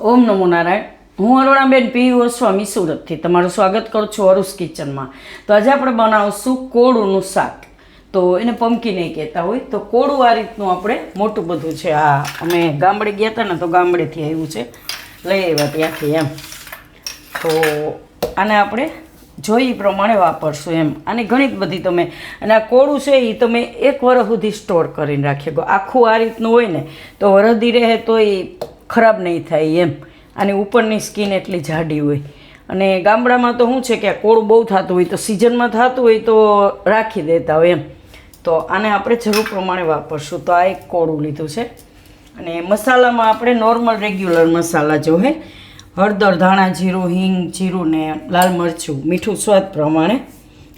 ઓમ નમો નારાયણ. હું અરુણાબેન પી ગોસ્વામી સુરતથી તમારું સ્વાગત કરું છું અરુસ કિચનમાં. તો આજે આપણે બનાવશું કોળુનું શાક. તો એને પંપકી નહીં કહેતા હોય તો કોળું આ રીતનું આપણે મોટું બધું છે. આ અમે ગામડે ગયા હતા ને તો ગામડેથી આવ્યું છે, લઈ આવ્યા ત્યાંથી એમ. તો આને આપણે જોઈ એ પ્રમાણે વાપરશું એમ. આની ઘણી જ બધી તમે, અને આ કોળું છે એ તમે 1 વર્ષ સુધી સ્ટોર કરીને રાખી શકો. આખું આ રીતનું હોય ને તો વરદી રહે તો એ ખરાબ નહીં થાય એમ. આની ઉપરની સ્કિન એટલી જાડી હોય. અને ગામડામાં તો શું છે કે આ કોળું બહુ થતું હોય તો સિઝનમાં થતું હોય તો રાખી દેતા હોય એમ. તો આને આપણે જરૂર પ્રમાણે વાપરશું. તો આ એક કોળું લીધું છે. અને મસાલામાં આપણે નોર્મલ રેગ્યુલર મસાલા જો હે, હળદર, ધાણા જીરું, હિંગ, જીરું ને લાલ મરચું, મીઠું સ્વાદ પ્રમાણે.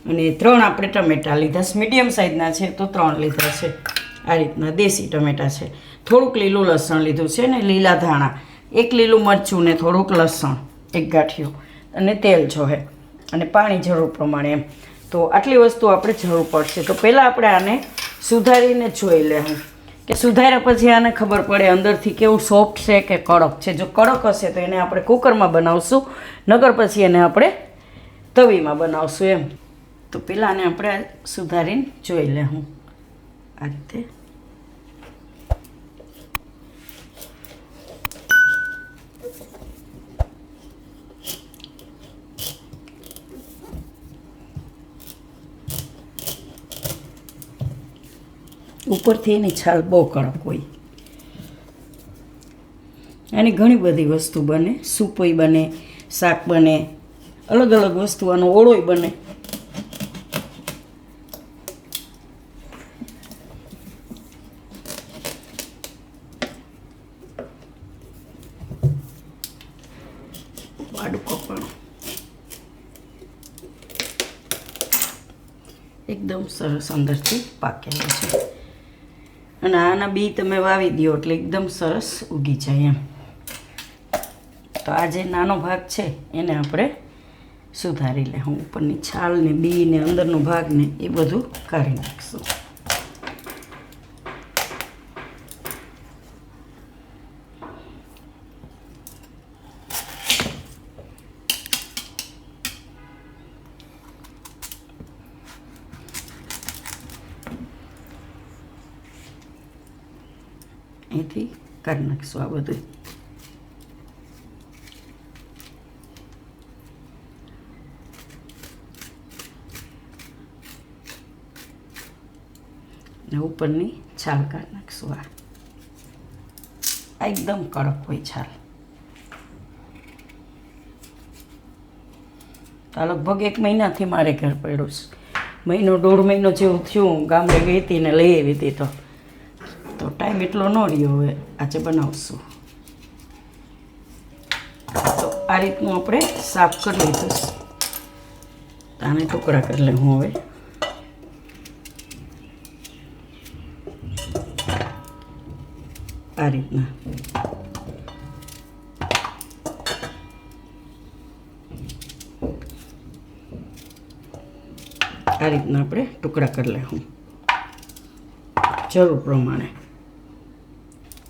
અને 3 આપણે ટમેટાં લીધા છે, મીડિયમ સાઇઝના છે તો 3 લીધા છે. આ રીતના દેશી ટમેટાં છે. થોડુંક લીલું લસણ લીધું છે ને લીલા ધાણા, 1 લીલું મરચું ને થોડુંક લસણ, 1 ગાંઠિયું, અને તેલ જોહે, અને પાણી જરૂર પ્રમાણે એમ. તો આટલી વસ્તુ આપણે જરૂર પડશે. તો પહેલાં આપણે આને સુધારીને જોઈ લેવું કે સુધાર્યા પછી આને ખબર પડે અંદરથી કેવું સોફ્ટ છે કે કડક છે. જો કડક હશે તો એને આપણે કુકરમાં બનાવશું, નકર પછી એને આપણે તવીમાં બનાવશું એમ. તો પહેલાં આને આપણે સુધારીને જોઈ લેવું આ રીતે. ઉપરથી એની છાલ બહુ કડક હોય. આની ઘણી બધી વસ્તુ બને, સૂપોય બને, શાક બને, અલગ અલગ વસ્તુ, આનો ઓળોય બને. આડું કપડું એકદમ સરસ અંદરથી પાકેલું છે. અને આના બી તમે વાવી દો એટલે એકદમ સરસ ઉગી જાય એમ. તો આ જે નાનો ભાગ છે એને આપણે સુધારી લે. હું ઉપરની છાલ ને બી ને અંદરનો ભાગ ને એ બધું કાઢી નાખશું. અહીંથી કાઢી નાખીશું આ બધું. ને ઉપરની છાલ કાઢી નાખીશું. આ એકદમ કડક હોય છાલ. તો લગભગ 1 મહિનાથી મારે ઘર પડ્યું છે. 1.5 મહિનો જેવું થયું. ગામડે ગઈ હતી ને લઈ આવી હતી તો ટાઈમ એટલો ન રહ્યો. હવે આજે બનાવશું. તો આ રીતનું આપણે સાફ કરી લીધું. આને ટુકડા કરી લઉં હું હવે. આ રીતના આપણે ટુકડા કરી લઉં જરૂર પ્રમાણે.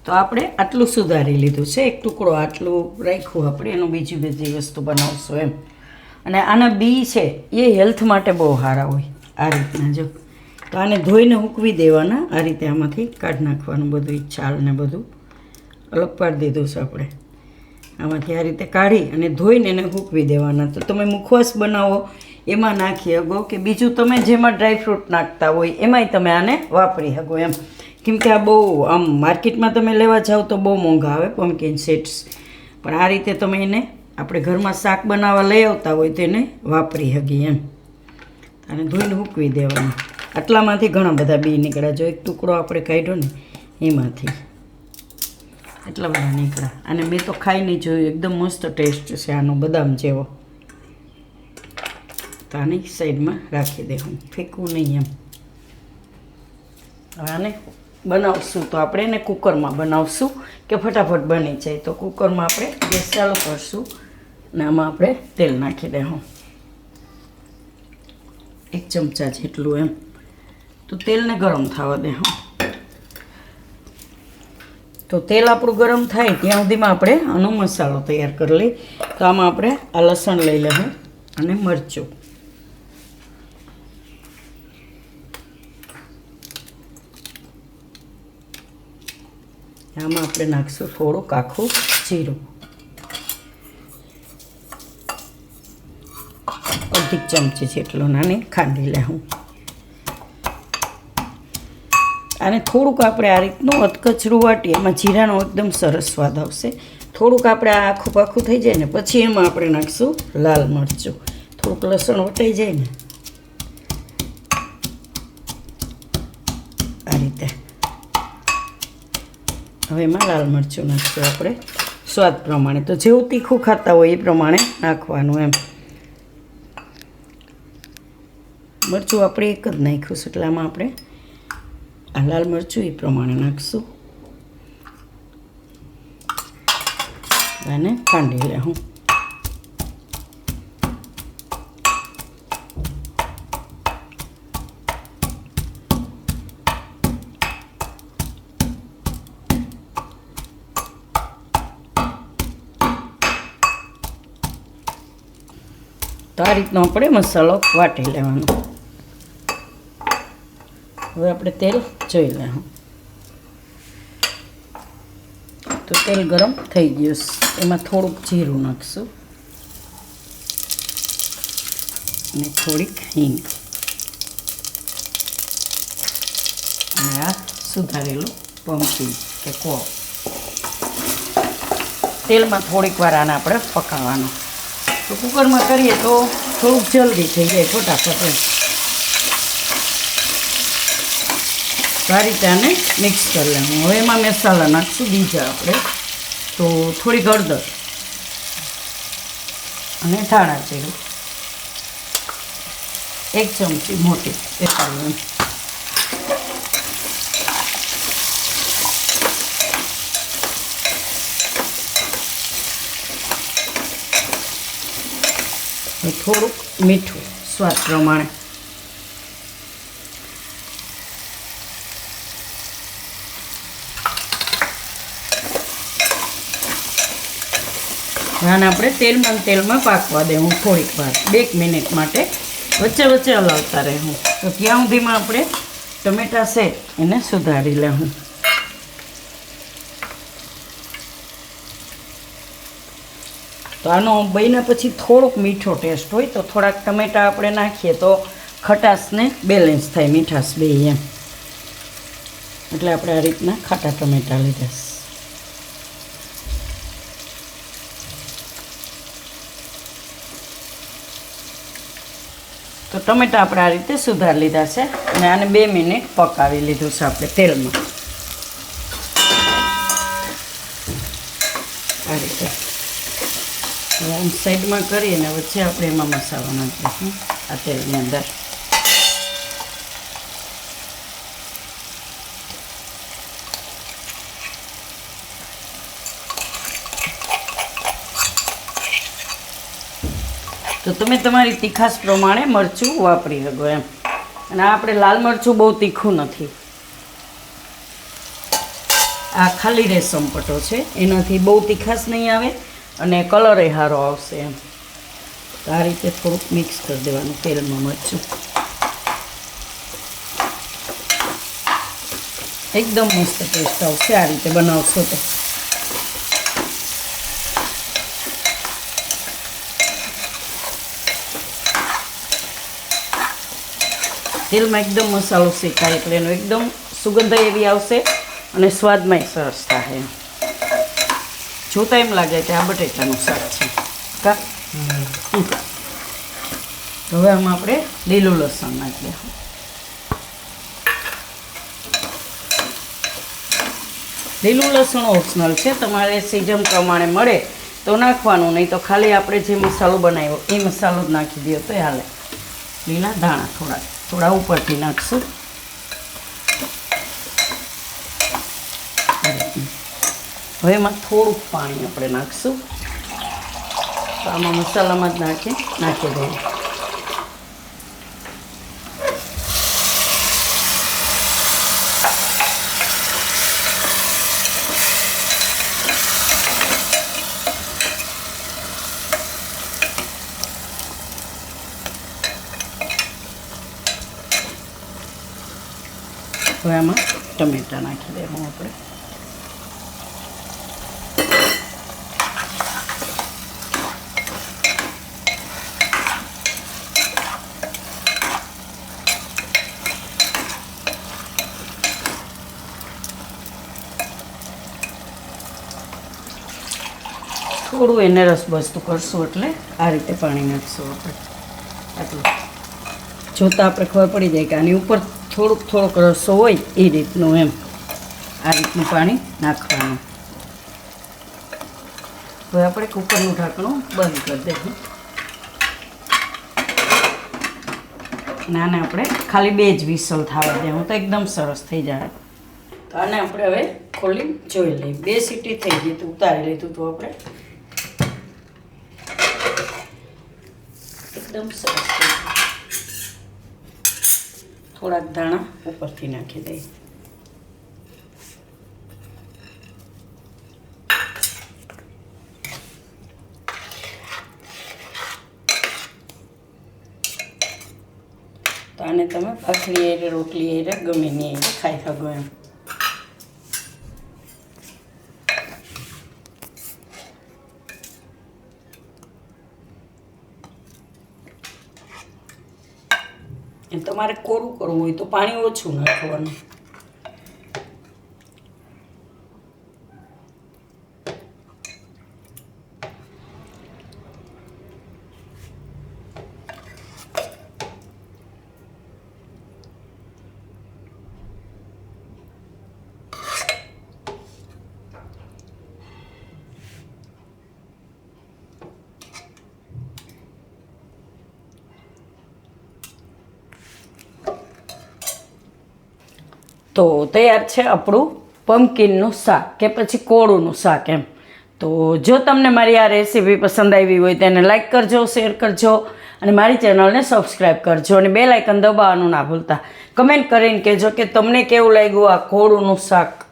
તો આપણે આટલું સુધારી લીધું છે. 1 ટુકડો આટલું રાખ્યું આપણે, એનું બીજી વસ્તુ બનાવશું એમ. અને આના બી છે એ હેલ્થ માટે બહુ સારા હોય. આ રીતના જો. તો આને ધોઈને સૂકવી દેવાના. આ રીતે આમાંથી કાઢી નાખવાનું બધું, છાલ ને બધું અલગ પાડી દીધું છે આપણે. આમાંથી આ રીતે કાઢી અને ધોઈને એને સૂકવી દેવાના. તો તમે મુખવાસ બનાવો એમાં નાખી શકો, કે બીજું તમે જેમાં ડ્રાયફ્રૂટ નાખતા હોય એમાંય તમે આને વાપરી શકો એમ. કેમ કે આ બહુ આમ માર્કેટમાં તમે લેવા જાઓ તો બહુ મોંઘા આવે પમ્પકિન સીડ્સ. પણ આ રીતે તમે એને આપણે ઘરમાં શાક બનાવવા લઈ આવતા હોય તો એને વાપરી શકીએ એમ. અને ધોઈને સૂકવી દેવાનું. આટલામાંથી ઘણા બધા બી નીકળ્યા. જો 1 ટુકડો આપણે કાઢ્યો ને એમાંથી એટલા બધા નીકળ્યા. અને મેં તો ખાઈને જોયું, એકદમ મસ્ત ટેસ્ટ છે આનો, બદામ જેવો. તો આની સાઈડમાં રાખી દે, હું ફેંકવું નહીં એમ. હવે આને બનાવશું તો આપણે એને કુકરમાં બનાવશું કે ફટાફટ બની જાય. તો કુકરમાં આપણે ગેસ ચાલુ કરશું ને આમાં આપણે તેલ નાખી દઉં 1 ચમચા જેટલું એમ. તો તેલને ગરમ થવા દે. તો તેલ આપણું ગરમ થાય ત્યાં સુધીમાં આપણે આનો મસાલો તૈયાર કરી લઈએ. તો આમાં આપણે આ લસણ લઈ લઈએ અને મરચું. આમાં આપણે નાખીશું થોડુંક આખું જીરું, અડધી ચમચી જેટલું નાની ખાંડી લેવું. અને થોડુંક આપણે આ રીતનું અધકચરું વાટીએ, એમાં જીરાનો એકદમ સરસ સ્વાદ આવશે. થોડુંક આપણે આ આખું પાખું થઈ જાય ને પછી એમાં આપણે નાખીશું લાલ મરચું. થોડુંક લસણ વટાઈ જાય ને આ રીતે. હવે એમાં લાલ મરચું નાખશું આપણે સ્વાદ પ્રમાણે. તો જેવું તીખું ખાતા હોય એ પ્રમાણે નાખવાનું એમ. મરચું આપણે એક જ નાખ્યું છે એટલે આમાં આપણે આ લાલ મરચું એ પ્રમાણે નાખશું અને ખાંડી લેવું. તો આ રીતનો આપણે મસાલો વાટી લેવાનો. હવે આપણે તેલ જોઈ લેવું. તો તેલ ગરમ થઈ ગયું, એમાં થોડુંક જીરું નાખશું અને થોડીક હિંગ અને આ સુધારેલું પમ્પકિન કે કોળ. તેલમાં થોડીક વાર આને આપણે પકાવવાનું. તો કુકરમાં કરીએ તો થોડુંક જલ્દી થઈ જાય, ફટાફટ. આ રીતે આને મિક્સ કરી લેવું. હવે એમાં મસાલા નાખશું બીજા આપણે. તો થોડીક હળદર અને ધાણા જીરું 1 ચમચી મોટી એકાવન. થોડુંક મીઠું સ્વાદ પ્રમાણે. આને આપણે તેલમાં પાકવા દેવું થોડીક વાર, 2 મિનિટ માટે. વચ્ચે વચ્ચે હલાવતા રહેવું. તો ત્યાં સુધીમાં આપણે ટમેટાં છે એને સુધારી લેવું. તો આનો બન્યા પછી થોડોક મીઠો ટેસ્ટ હોય તો થોડાક ટમેટાં આપણે નાખીએ તો ખટાશને બેલેન્સ થાય, મીઠાશ બે એમ. એટલે આપણે આ રીતના ખાટા ટમેટાં લીધા. તો ટમેટાં આપણે આ રીતે સુધારી લીધા છે અને આને 2 મિનિટ પકાવી લીધું છે આપણે તેલમાં. આ રીતે આમ સાઈડમાં કરીને વચ્ચે આપણે એમાં મસાલો નાખીશું આ તેલની અંદર. તો તમે તમારી તીખાશ પ્રમાણે મરચું વાપરી શકો એમ. અને આપણે લાલ મરચું બહુ તીખું નથી. આ ખાલી રેશમ પટ્ટો છે, એનાથી બહુ તીખાશ નહીં આવે અને કલર એ સારો આવશે એમ. તો આ રીતે થોડુંક મિક્સ કરી દેવાનું તેલમાં મરચું. એકદમ મસ્ત ટેસ્ટ આવશે આ રીતે બનાવશો તો. તેલમાં એકદમ મસાલો શેકાય એટલે એનો એકદમ સુગંધ એવી આવશે અને સ્વાદમાંય સરસ થાય. જોતા એમ લાગે કે આ બટેટાનું શાક છે કા. હવે આમાં આપણે લીલું લસણ નાખીએ. લીલું લસણ ઓપ્શનલ છે, તમારે સિઝન પ્રમાણે મળે તો નાખવાનું, નહીં તો ખાલી આપણે જે મસાલો બનાવ્યો એ મસાલો જ નાખી દો તો હાલે. લીલા ધાણા થોડા ઉપરથી નાખશું. હવે એમાં થોડુંક પાણી આપણે નાખશું. તો આમાં મસાલામાં જ નાખી દઈએ. હવે આમાં ટમેટાં નાખી દેવું આપણે. થોડું એને રસબસતું કરશું એટલે આ રીતે પાણી નાખશું આપણે. આટલું જોતાં આપણે ખબર પડી જાય કે આની ઉપર થોડોક રસો હોય એ રીતનું એમ આ રીતનું પાણી નાખવાનું. હવે આપણે કુકરનું ઢાંકણું બંધ કરી દઈશું. આને આપણે ખાલી 2 જ વિસલ થવા દેવું તો એકદમ સરસ થઈ જાય. તો આને આપણે હવે ખોલી જોઈ લઈએ. 2 સીટી થઈ ગઈ તો ઉતારી લીધું તો આપણે એકદમ સરસ. થોડાક દાણા ઉપરથી નાખી દઈએ. તો આને તમે ભાખરી એરે રોટલી એરે ગમે નહીં એરે ખાઈ શકો એમ. તમારે કોરું કરવું હોય તો પાણી ઓછું નાખવાનું. તો તૈયાર છે આપણું પમ્પકિનનું શાક કે પછી કોળુંનું શાક એમ. તો જો તમને મારી આ રેસીપી પસંદ આવી હોય તો એને લાઈક કરજો, શેર કરજો અને મારી ચેનલને સબસ્ક્રાઈબ કરજો અને બેલ આઇકન દબાવવાનું ના ભૂલતા. કમેન્ટ કરીને કહેજો કે તમને કેવું લાગ્યું આ કોળુંનું શાક.